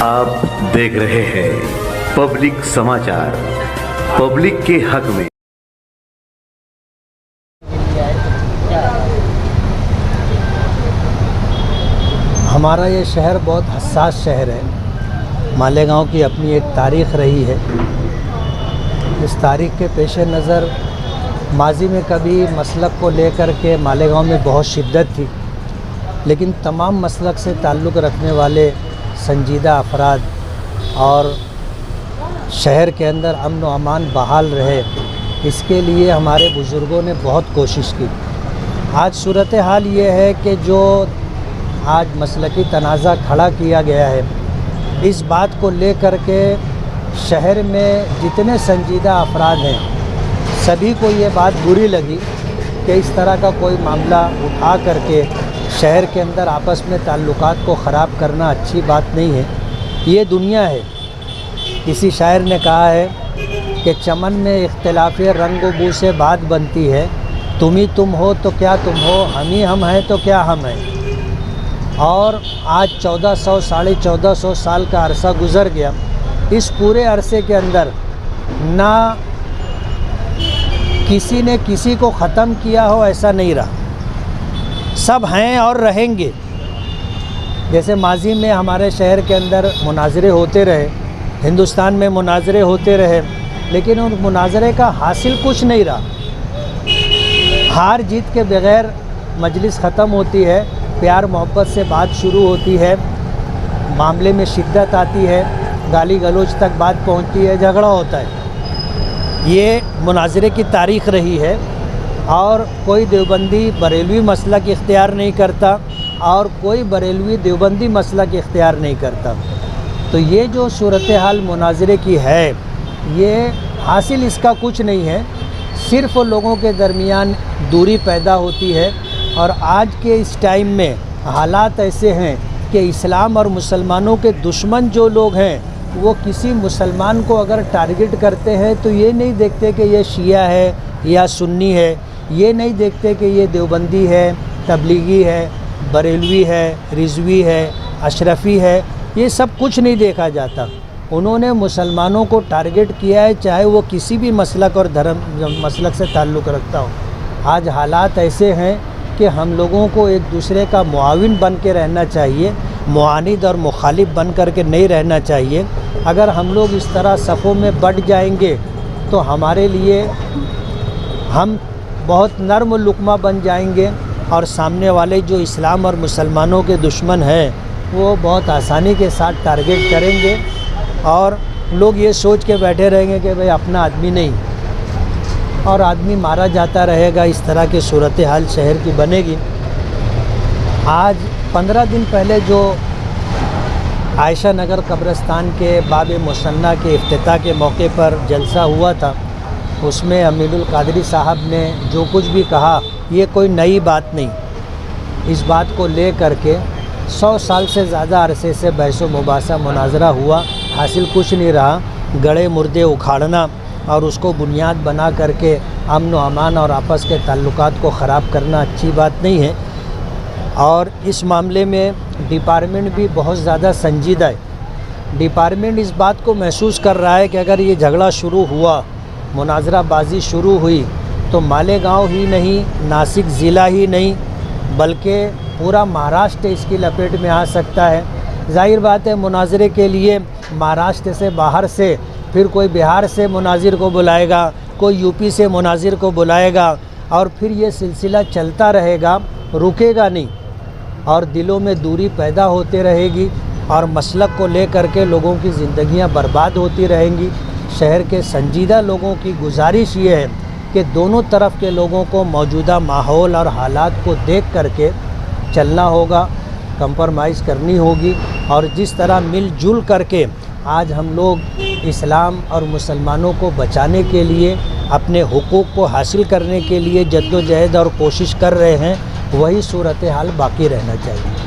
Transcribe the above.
आप देख रहे हैं पब्लिक समाचार, पब्लिक के हक में। हमारा ये शहर बहुत हसास शहर है। मालेगांव की अपनी एक तारीख़ रही है। इस तारीख़ के पेश नज़र माजी में कभी मसलक को लेकर के मालेगांव में बहुत शिद्दत थी, लेकिन तमाम मसलक से ताल्लुक़ रखने वाले संजीदा अफराद और शहर के अंदर अमन व अमान बहाल रहे, इसके लिए हमारे बुज़ुर्गों ने बहुत कोशिश की। आज सूरत हाल ये है कि जो आज मसलकी तनाज़ा खड़ा किया गया है, इस बात को लेकर के शहर में जितने संजीदा अफराद हैं सभी को ये बात बुरी लगी कि इस तरह का कोई मामला उठा करके शहर के अंदर आपस में ताल्लुकात को ख़राब करना अच्छी बात नहीं है। ये दुनिया है। किसी शायर ने कहा है कि चमन में इख्तिलाफ़ रंग व बू से बात बनती है, तुम ही तुम हो तो क्या तुम हो, हम ही हम हैं तो क्या हम हैं। और आज 1400 साढ़े 1400 साल का अरसा गुज़र गया। इस पूरे अरसे के अंदर ना किसी ने किसी को ख़त्म किया हो, ऐसा नहीं रहा। सब हैं और रहेंगे। जैसे माजी में हमारे शहर के अंदर मुनाज़रे होते रहे, हिंदुस्तान में मुनाज़रे होते रहे, लेकिन उन मुनाज़रे का हासिल कुछ नहीं रहा। हार जीत के बग़ैर मजलिस ख़त्म होती है, प्यार मोहब्बत से बात शुरू होती है, मामले में शिद्दत आती है, गाली गलौज तक बात पहुंचती है, झगड़ा होता है। ये मुनाज़रे की तारीख़ रही है। और कोई देवबंदी बरेलवी मसलक इख्तियार नहीं करता और कोई बरेलवी देवबंदी मसलक इख्तियार नहीं करता। तो ये जो सूरत हाल मुनाज़रे की है, ये हासिल इसका कुछ नहीं है, सिर्फ़ लोगों के दरमियान दूरी पैदा होती है। और आज के इस टाइम में हालात ऐसे हैं कि इस्लाम और मुसलमानों के दुश्मन जो लोग हैं वो किसी मुसलमान को अगर टारगेट करते हैं तो ये नहीं देखते कि ये शिया है या सुन्नी है, ये नहीं देखते कि ये देवबंदी है, तबलीगी है, बरेलवी है, रिजवी है, अशरफ़ी है, ये सब कुछ नहीं देखा जाता। उन्होंने मुसलमानों को टारगेट किया है, चाहे वो किसी भी मसलक और धर्म मसलक से ताल्लुक़ रखता हो। आज हालात ऐसे हैं कि हम लोगों को एक दूसरे का मुआविन बन के रहना चाहिए, मुआनिद और मुखालिफ बन कर के नहीं रहना चाहिए। अगर हम लोग इस तरह सफ़ों में बढ़ जाएंगे तो हमारे लिए हम बहुत नर्म लुक़मा बन जाएंगे और सामने वाले जो इस्लाम और मुसलमानों के दुश्मन हैं वो बहुत आसानी के साथ टारगेट करेंगे और लोग ये सोच के बैठे रहेंगे कि भाई अपना आदमी नहीं, और आदमी मारा जाता रहेगा। इस तरह की सूरत हाल शहर की बनेगी। आज 15 दिन पहले जो आयशा नगर कब्रिस्तान के बाब मुसन्ना के इफ्तिताह के मौके पर जलसा हुआ था, उसमें अमीनुल कादरी साहब ने जो कुछ भी कहा ये कोई नई बात नहीं। इस बात को ले करके 100 साल से ज़्यादा अरसे से बहस व मुबासा मुनाजरा हुआ, हासिल कुछ नहीं रहा। गड़े मुर्दे उखाड़ना और उसको बुनियाद बना करके अमन व अमान और आपस के ताल्लुकात को ख़राब करना अच्छी बात नहीं है। और इस मामले में डिपार्टमेंट भी बहुत ज़्यादा संजीदा है। डिपार्टमेंट इस बात को महसूस कर रहा है कि अगर ये झगड़ा शुरू हुआ, मुनाजरा बाजी शुरू हुई, तो मालेगांव ही नहीं, नासिक ज़िला ही नहीं बल्कि पूरा महाराष्ट्र इसकी लपेट में आ सकता है। जाहिर बात है मुनाजरे के लिए महाराष्ट्र से बाहर से फिर कोई बिहार से मुनाजिर को बुलाएगा, कोई यूपी से मुनाजिर को बुलाएगा और फिर ये सिलसिला चलता रहेगा, रुकेगा नहीं और दिलों में दूरी पैदा होती रहेगी और मसलक को लेकर के लोगों की ज़िंदगियां बर्बाद होती रहेंगी। शहर के संजीदा लोगों की गुजारिश ये है कि दोनों तरफ के लोगों को मौजूदा माहौल और हालात को देख करके चलना होगा, कंप्रोमाइज़ करनी होगी। और जिस तरह मिलजुल करके आज हम लोग इस्लाम और मुसलमानों को बचाने के लिए, अपने हुकूक़ को हासिल करने के लिए जद्दोजहद और कोशिश कर रहे हैं, वही सूरत हाल बाकी रहना चाहिए।